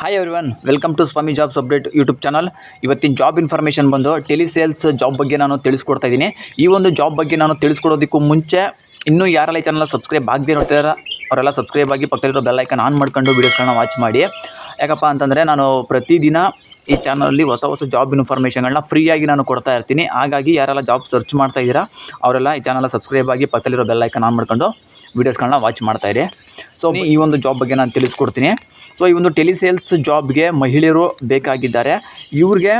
Hi everyone, welcome to Swami jobs update YouTube channel. ಇವತ್ತಿನ job information ಬಂದು telesales job ಬಗ್ಗೆ ನಾನು ತಿಳಿಸ್ಕೊಡ್ತಾ ಇದ್ದೀನಿ. ಈ ಒಂದು ಜಾಬ್ ಬಗ್ಗೆ ನಾನು ತಿಳಿಸ್ಕೊಡೋದಕ್ಕೂ ಮುಂಚೆ ಇನ್ನೂ ಯಾರೆಲ್ಲ ಈ ಚಾನಲ್ ಸಬ್ಸ್ಕ್ರೈಬ್ ಆಗದೆ ನೋಡ್ತಿದ್ದಾರೆ ಅವರೆಲ್ಲ ಸಬ್ಸ್ಕ್ರೈಬ್ ಆಗಿ ಪಕ್ಕದಲ್ಲಿರೋ ಬೆಲ್ ಐಕನ್ ಆನ್ ಮಾಡ್ಕೊಂಡು ವೀಡಿಯೋಸ್ಗಳನ್ನ ವಾಚ್ ಮಾಡಿ. ಯಾಕಪ್ಪ ಅಂತಂದರೆ ನಾನು ಪ್ರತಿದಿನ ಈ ಚಾನಲಲ್ಲಿ ಹೊಸ ಜಾಬ್ ಇನ್ಫಾರ್ಮೇಷನ್ಗಳನ್ನ ಫ್ರೀಯಾಗಿ ನಾನು ಕೊಡ್ತಾ ಇರ್ತೀನಿ. ಹಾಗಾಗಿ ಯಾರೆಲ್ಲ ಜಾಬ್ ಸರ್ಚ್ ಮಾಡ್ತಾ ಇದ್ದೀರಾ ಅವರೆಲ್ಲ ಈ ಚಾನಲ್ ಸಬ್ಸ್ಕ್ರೈಬ್ ಆಗಿ ಪಕ್ಕದಲ್ಲಿರೋ ಬೆಲ್ ಐಕನ್ ಆನ್ ಮಾಡ್ಕೊಂಡು ವೀಡಿಯೋಸ್ಗಳನ್ನ ವಾಚ್ ಮಾಡ್ತಾಯಿರಿ. ಸೊ ಈ ಒಂದು ಜಾಬ್ ಬಗ್ಗೆ ನಾನು ತಿಳಿಸ್ಕೊಡ್ತೀನಿ. ಸೊ ಈ ಒಂದು ಟೆಲಿಸೇಲ್ಸ್ ಜಾಬ್ಗೆ ಮಹಿಳೆಯರು ಬೇಕಾಗಿದ್ದಾರೆ. ಇವ್ರಿಗೆ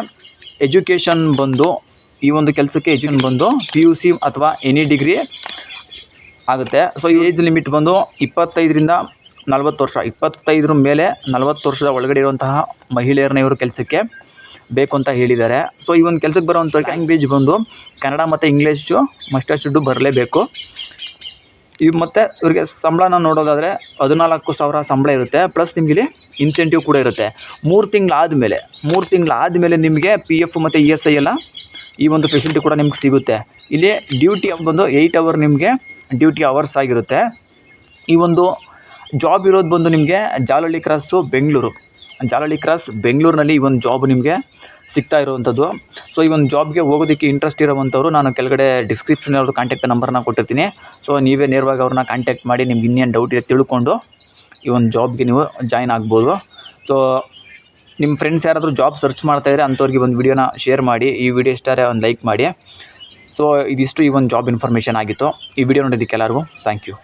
ಎಜುಕೇಷನ್ ಬಂದು ಈ ಒಂದು ಕೆಲಸಕ್ಕೆ ಎಜುಕೇಷನ್ ಬಂದು PUC ಅಥವಾ ಎನಿ ಡಿಗ್ರಿ ಆಗುತ್ತೆ. ಸೊ ಏಜ್ ಲಿಮಿಟ್ ಬಂದು 25ರಿಂದ 40 ವರ್ಷ, 25 ಮೇಲೆ 40 ವರ್ಷದ ಒಳಗಡೆ ಇರುವಂತಹ ಮಹಿಳೆಯರನ್ನ ಇವರು ಕೆಲಸಕ್ಕೆ ಬೇಕು ಅಂತ ಹೇಳಿದ್ದಾರೆ. ಸೊ ಈ ಒಂದು ಕೆಲಸಕ್ಕೆ ಬರುವಂಥ ಲ್ಯಾಂಗ್ವೇಜ್ ಬಂದು ಕನ್ನಡ ಮತ್ತು ಇಂಗ್ಲೀಷು ಮಸ್ಟು ಬರಲೇಬೇಕು. ಮತ್ತು ಇವರಿಗೆ ಸಂಬಳನ ನೋಡೋದಾದರೆ 14,000 ಸಂಬಳ ಇರುತ್ತೆ. ಪ್ಲಸ್ ನಿಮಗೆ ಇನ್ಸೆಂಟಿವ್ ಕೂಡ ಇರುತ್ತೆ. 3 ತಿಂಗಳಾದಮೇಲೆ ನಿಮಗೆ PF ಮತ್ತು ESI ಎಲ್ಲ ಈ ಒಂದು ಫೆಸಿಲಿಟಿ ಕೂಡ ನಿಮ್ಗೆ ಸಿಗುತ್ತೆ. ಇಲ್ಲಿ ಡ್ಯೂಟಿ ಬಂದು 8 ಅವರ್ ನಿಮಗೆ ಡ್ಯೂಟಿ ಅವರ್ಸ್ ಆಗಿರುತ್ತೆ. ಈ ಒಂದು ಜಾಬ್ ಇರೋದು ಬಂದು ನಿಮಗೆ ಜಾಲಹಳ್ಳಿ ಕ್ರಾಸ್ ಬೆಂಗಳೂರಿನಲ್ಲಿ ಈ ಒಂದು ಜಾಬ್ ನಿಮಗೆ ಸಿಗ್ತಾ ಇರುವಂಥದ್ದು. ಸೊ ಈ ಒಂದು ಜಾಬ್ಗೆ ಹೋಗೋದಕ್ಕೆ ಇಂಟ್ರೆಸ್ಟ್ ಇರೋವಂಥವ್ರು ನಾನು ಕೆಳಗಡೆ ಡಿಸ್ಕ್ರಿಪ್ಷನ್ ಅವ್ರದ್ದು ಕಾಂಟ್ಯಾಕ್ಟ್ ನಂಬರ್ನ ಕೊಟ್ಟಿರ್ತೀನಿ. ಸೊ ನೀವೇ ನೇರವಾಗಿ ಅವ್ರನ್ನ ಕಾಂಟ್ಯಾಕ್ಟ್ ಮಾಡಿ ನಿಮ್ಗೆ ಇನ್ನೇನು ಡೌಟ್ ಇದೆ ತಿಳ್ಕೊಂಡು ಈ ಒಂದು ಜಾಬ್ಗೆ ನೀವು ಜಾಯ್ನ್ ಆಗ್ಬೋದು. ಸೊ ನಿಮ್ಮ ಫ್ರೆಂಡ್ಸ್ ಯಾರಾದರೂ ಜಾಬ್ ಸರ್ಚ್ ಮಾಡ್ತಾಯಿದ್ರೆ ಅಂಥವ್ರಿಗೆ ಒಂದು ವಿಡಿಯೋನ ಶೇರ್ ಮಾಡಿ. ಈ ವಿಡಿಯೋ ಇಷ್ಟ ಆದರೆ ಒಂದು ಲೈಕ್ ಮಾಡಿ. ಸೊ ಇದಿಷ್ಟು ಈ ಒಂದು ಜಾಬ್ ಇನ್ಫಾರ್ಮೇಷನ್ ಆಗಿತ್ತು. ಈ ವಿಡಿಯೋ ನೋಡೋದಕ್ಕೆ ಎಲ್ಲರಿಗೂ ಥ್ಯಾಂಕ್ ಯು.